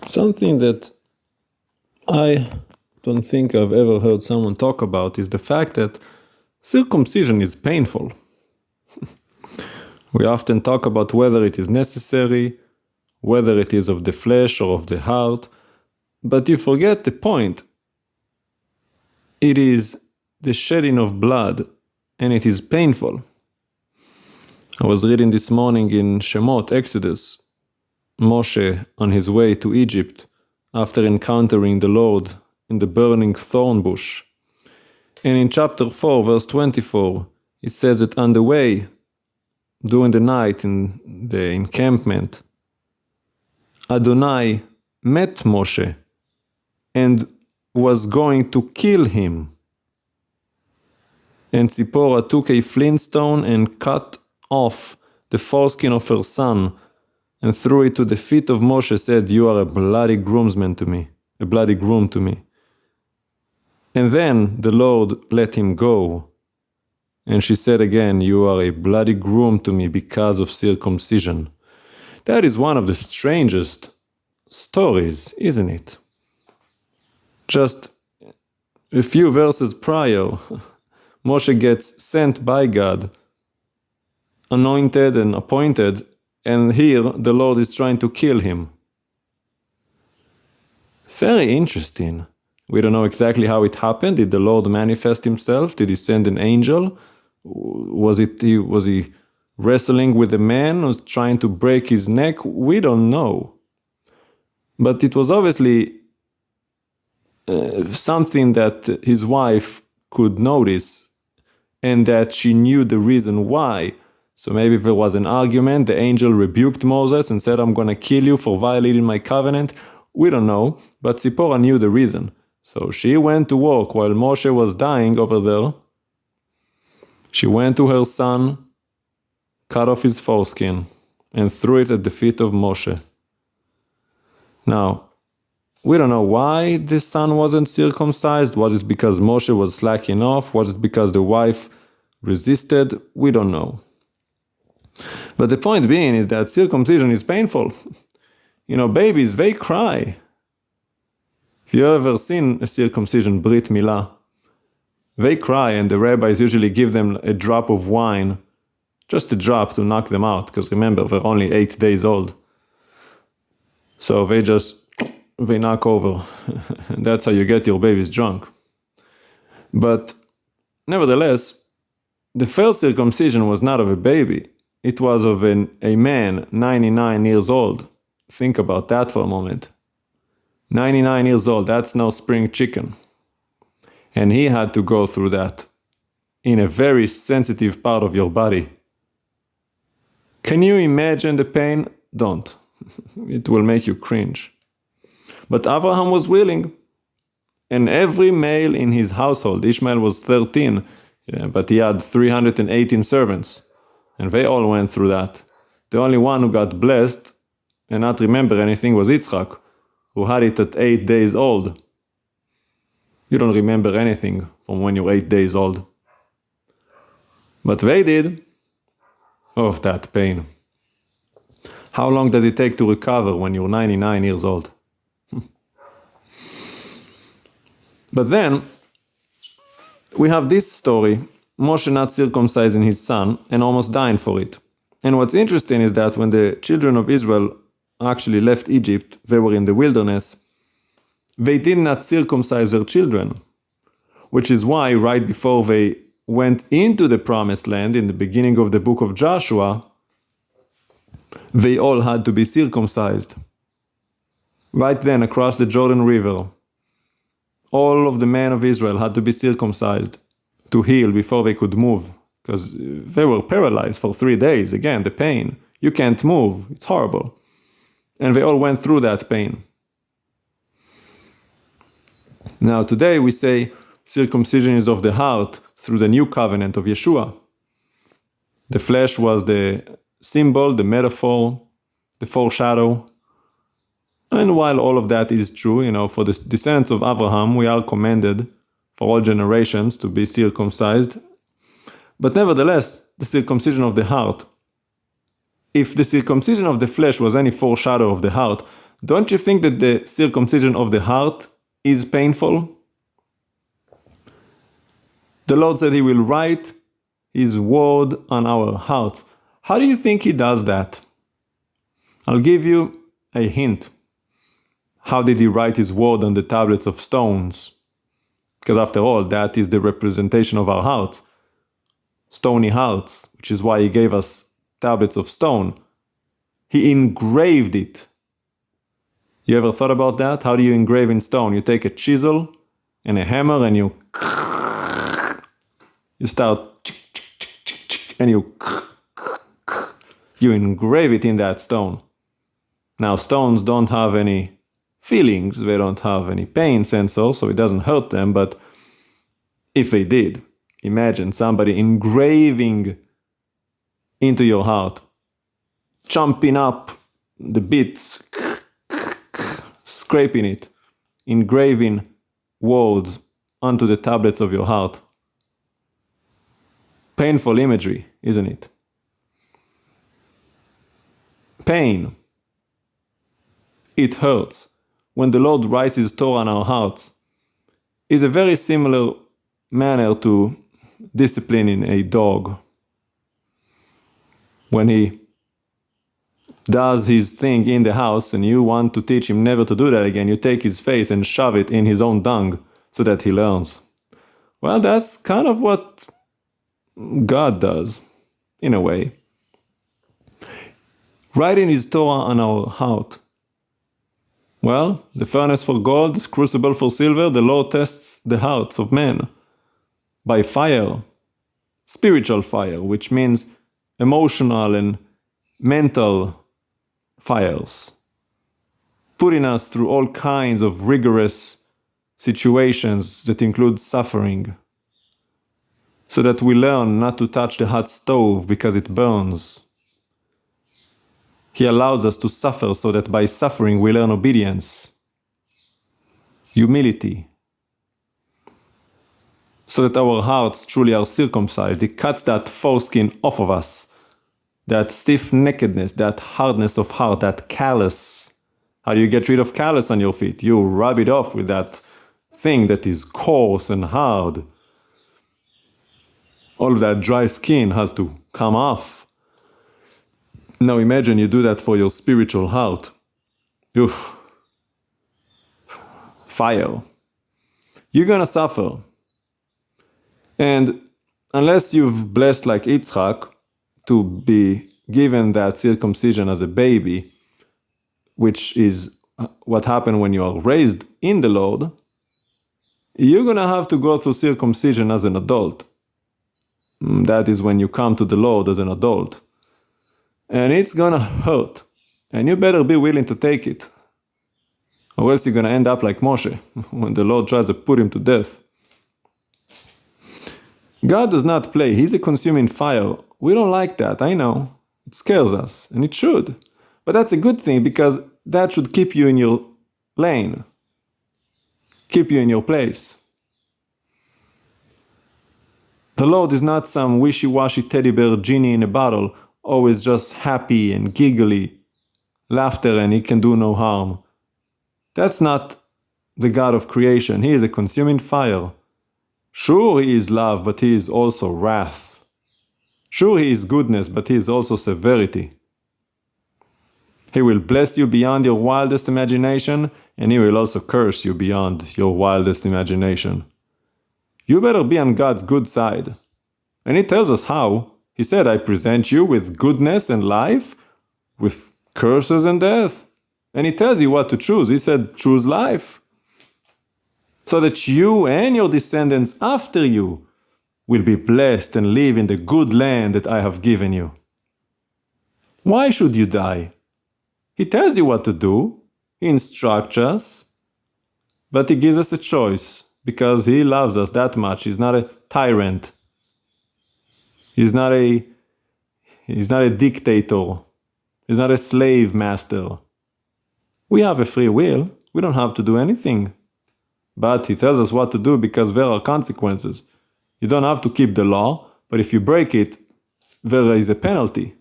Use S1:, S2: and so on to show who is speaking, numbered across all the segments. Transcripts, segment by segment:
S1: Something that I don't think I've ever heard someone talk about is the fact that circumcision is painful. We often talk about whether it is necessary, whether it is of the flesh or of the heart, but you forget the point. It is the shedding of blood, and it is painful. I was reading this morning in Shemot, Exodus, Moshe on his way to Egypt after encountering the Lord in the burning thorn bush. And in chapter 4, verse 24, it says that on the way, during the night in the encampment, Adonai met Moshe and was going to kill him. And Zipporah took a flint stone and cut off the foreskin of her son and threw it to the feet of Moshe, said, "You are a bloody groomsman to me, a bloody groom to me." And then the Lord let him go. And she said again, "You are a bloody groom to me because of circumcision." That is one of the strangest stories, isn't it? Just a few verses prior, Moshe gets sent by God, anointed and appointed, and here the Lord is trying to kill him. Very interesting. We don't know exactly how it happened. Did the Lord manifest himself? Did he send an angel? Was he wrestling with a man who was trying to break his neck? We don't know. But it was obviously something that his wife could notice and that she knew the reason why. So maybe if there was an argument, the angel rebuked Moses and said, "I'm going to kill you for violating my covenant." We don't know, but Zipporah knew the reason. So she went to work while Moshe was dying over there. She went to her son, cut off his foreskin, and threw it at the feet of Moshe. Now, we don't know why the son wasn't circumcised. Was it because Moshe was slacking off? Was it because the wife resisted? We don't know. But the point being is that circumcision is painful. Babies, they cry. If you've ever seen a circumcision, Brit Milah, they cry and the rabbis usually give them a drop of wine, just a drop to knock them out, because remember, they're only 8 days old. So they knock over. And that's how you get your babies drunk. But nevertheless, the first circumcision was not of a baby. It was of a man, 99 years old. Think about that for a moment. 99 years old, that's no spring chicken. And he had to go through that in a very sensitive part of your body. Can you imagine the pain? Don't. It will make you cringe. But Abraham was willing. And every male in his household, Ishmael was 13, but he had 318 servants. And they all went through that. The only one who got blessed and not remember anything was Yitzchak, who had it at 8 days old. You don't remember anything from when you're 8 days old. But they did. Oh, that pain. How long does it take to recover when you're 99 years old? But then, we have this story, Moshe not circumcising his son and almost dying for it. And what's interesting is that when the children of Israel actually left Egypt, they were in the wilderness, they did not circumcise their children, which is why right before they went into the promised land in the beginning of the book of Joshua, they all had to be circumcised. Right then, across the Jordan River, all of the men of Israel had to be circumcised to heal before they could move, because they were paralyzed for 3 days. Again, the pain. You can't move. It's horrible. And they all went through that pain. Now, today we say circumcision is of the heart through the new covenant of Yeshua. The flesh was the symbol, the metaphor, the foreshadow. And while all of that is true, for the descendants of Abraham, we are commanded for all generations to be circumcised. But nevertheless, the circumcision of the heart, if the circumcision of the flesh was any foreshadow of the heart, Don't you think that the circumcision of the heart is painful? The Lord said He will write His word on our hearts. How do you think He does that? I'll give you a hint. How did He write His word on the tablets of stones? Because after all, that is the representation of our hearts. Stony hearts, which is why He gave us tablets of stone. He engraved it. You ever thought about that? How do you engrave in stone? You take a chisel and a hammer and you start and you engrave it in that stone. Now stones don't have any feelings, they don't have any pain sensor, so it doesn't hurt them, but if they did, imagine somebody engraving into your heart, chomping up the bits, scraping it, engraving words onto the tablets of your heart. Painful imagery, isn't it? Pain. It hurts. When the Lord writes His Torah on our hearts, is a very similar manner to disciplining a dog. When he does his thing in the house and you want to teach him never to do that again, you take his face and shove it in his own dung so that he learns. Well, that's kind of what God does, in a way. Writing His Torah on our heart. Well, the furnace for gold, the crucible for silver, the Lord tests the hearts of men by fire, spiritual fire, which means emotional and mental fires, putting us through all kinds of rigorous situations that include suffering, so that we learn not to touch the hot stove because it burns. He allows us to suffer so that by suffering we learn obedience, humility, so that our hearts truly are circumcised. He cuts that foreskin off of us, that stiff-neckedness, that hardness of heart, that callus. How do you get rid of callus on your feet? You rub it off with that thing that is coarse and hard. All of that dry skin has to come off. Now imagine you do that for your spiritual heart. Oof. Fire. You're gonna suffer. And unless you've blessed like Yitzchak to be given that circumcision as a baby, which is what happened when you are raised in the Lord, you're gonna have to go through circumcision as an adult. That is when you come to the Lord as an adult. And it's gonna hurt. And you better be willing to take it. Or else you're gonna end up like Moshe, when the Lord tries to put him to death. God does not play. He's a consuming fire. We don't like that, I know. It scares us, and it should. But that's a good thing, because that should keep you in your lane. Keep you in your place. The Lord is not some wishy-washy teddy bear genie in a bottle, always just happy and giggly, laughter, and He can do no harm. That's not the God of creation. He is a consuming fire. Sure, He is love, but He is also wrath. Sure, He is goodness, but He is also severity. He will bless you beyond your wildest imagination, and He will also curse you beyond your wildest imagination. You better be on God's good side. And He tells us how. He said, I present you with goodness and life, with curses and death. And He tells you what to choose. He said, choose life. So that you and your descendants after you will be blessed and live in the good land that I have given you. Why should you die? He tells you what to do. He instructs us. But He gives us a choice because He loves us that much. He's not a tyrant. He's not a dictator. He's not a slave master. We have a free will. We don't have to do anything. But He tells us what to do because there are consequences. You don't have to keep the law, but if you break it, there is a penalty.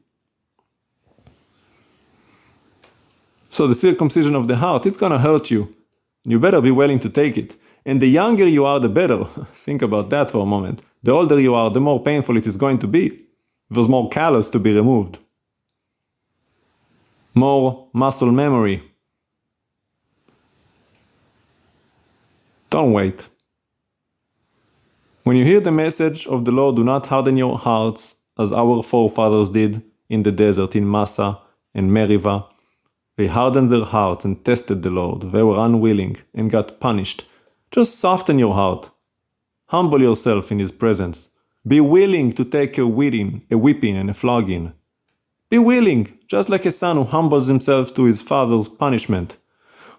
S1: So the circumcision of the heart, it's gonna hurt you. You better be willing to take it. And the younger you are, the better. Think about that for a moment. The older you are, the more painful it is going to be. There's more callus to be removed. More muscle memory. Don't wait. When you hear the message of the Lord, do not harden your hearts as our forefathers did in the desert in Massa and Meribah. They hardened their hearts and tested the Lord. They were unwilling and got punished. Just soften your heart. Humble yourself in His presence. Be willing to take a whipping and a flogging. Be willing, just like a son who humbles himself to his father's punishment.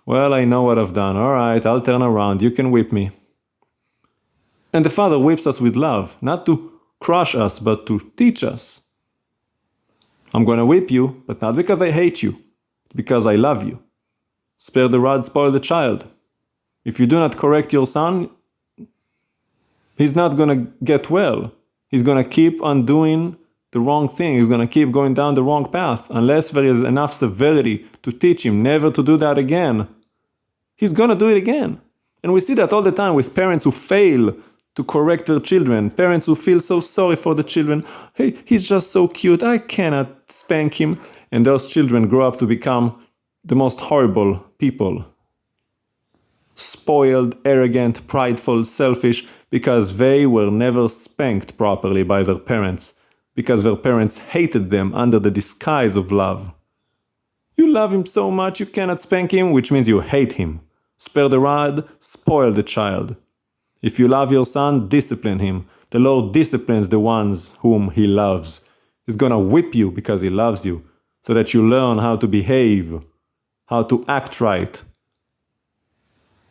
S1: Well, I know what I've done. All right, I'll turn around. You can whip me. And the Father whips us with love, not to crush us, but to teach us. I'm going to whip you, but not because I hate you, because I love you. Spare the rod, spoil the child. If you do not correct your son, he's not going to get well. He's going to keep on doing the wrong thing. He's going to keep going down the wrong path unless there is enough severity to teach him never to do that again. He's going to do it again. And we see that all the time with parents who fail to correct their children, parents who feel so sorry for the children. Hey, he's just so cute, I cannot spank him. And those children grow up to become the most horrible people. Spoiled, arrogant, prideful, selfish, because they were never spanked properly by their parents, because their parents hated them under the disguise of love. You love him so much you cannot spank him, which means you hate him. Spare the rod, spoil the child. If you love your son, discipline him. The Lord disciplines the ones whom He loves. He's gonna whip you because He loves you, so that you learn how to behave, how to act right.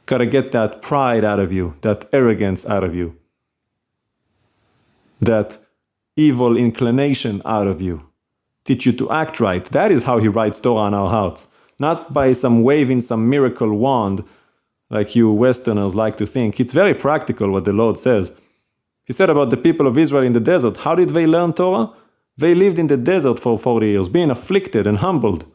S1: Gotta get that pride out of you, that arrogance out of you, that evil inclination out of you. Teach you to act right. That is how He writes Torah on our hearts. Not by some waving some miracle wand, like you Westerners like to think. It's very practical what the Lord says. He said about the people of Israel in the desert, how did they learn Torah? They lived in the desert for 40 years, being afflicted and humbled.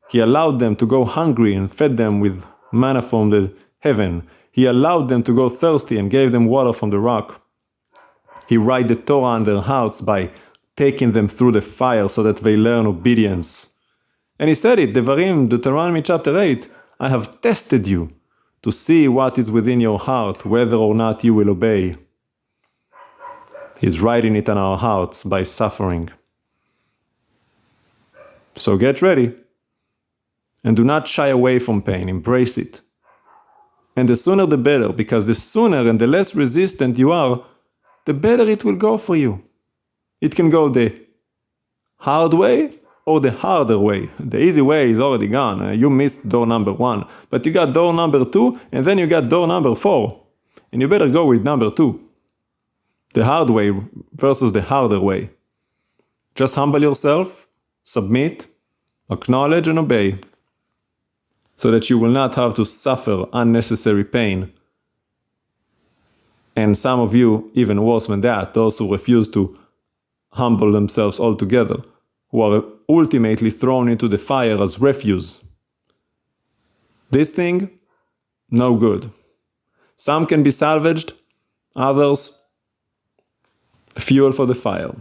S1: He allowed them to go hungry and fed them with manna from the heaven. He allowed them to go thirsty and gave them water from the rock. He write the Torah on their hearts by taking them through the fire so that they learn obedience. And He said it, Devarim, Deuteronomy chapter 8, I have tested you to see what is within your heart, whether or not you will obey. He's writing it on our hearts by suffering. So get ready. And do not shy away from pain, embrace it. And the sooner the better, because the sooner and the less resistant you are, the better it will go for you. It can go the hard way or the harder way. The easy way is already gone. You missed door number 1. But you got door number 2, and then you got door number 4. And you better go with number 2. The hard way versus the harder way. Just humble yourself, submit, acknowledge and obey, so that you will not have to suffer unnecessary pain. And some of you, even worse than that, those who refuse to humble themselves altogether, who are ultimately thrown into the fire as refuse. This thing, no good. Some can be salvaged, others, fuel for the fire.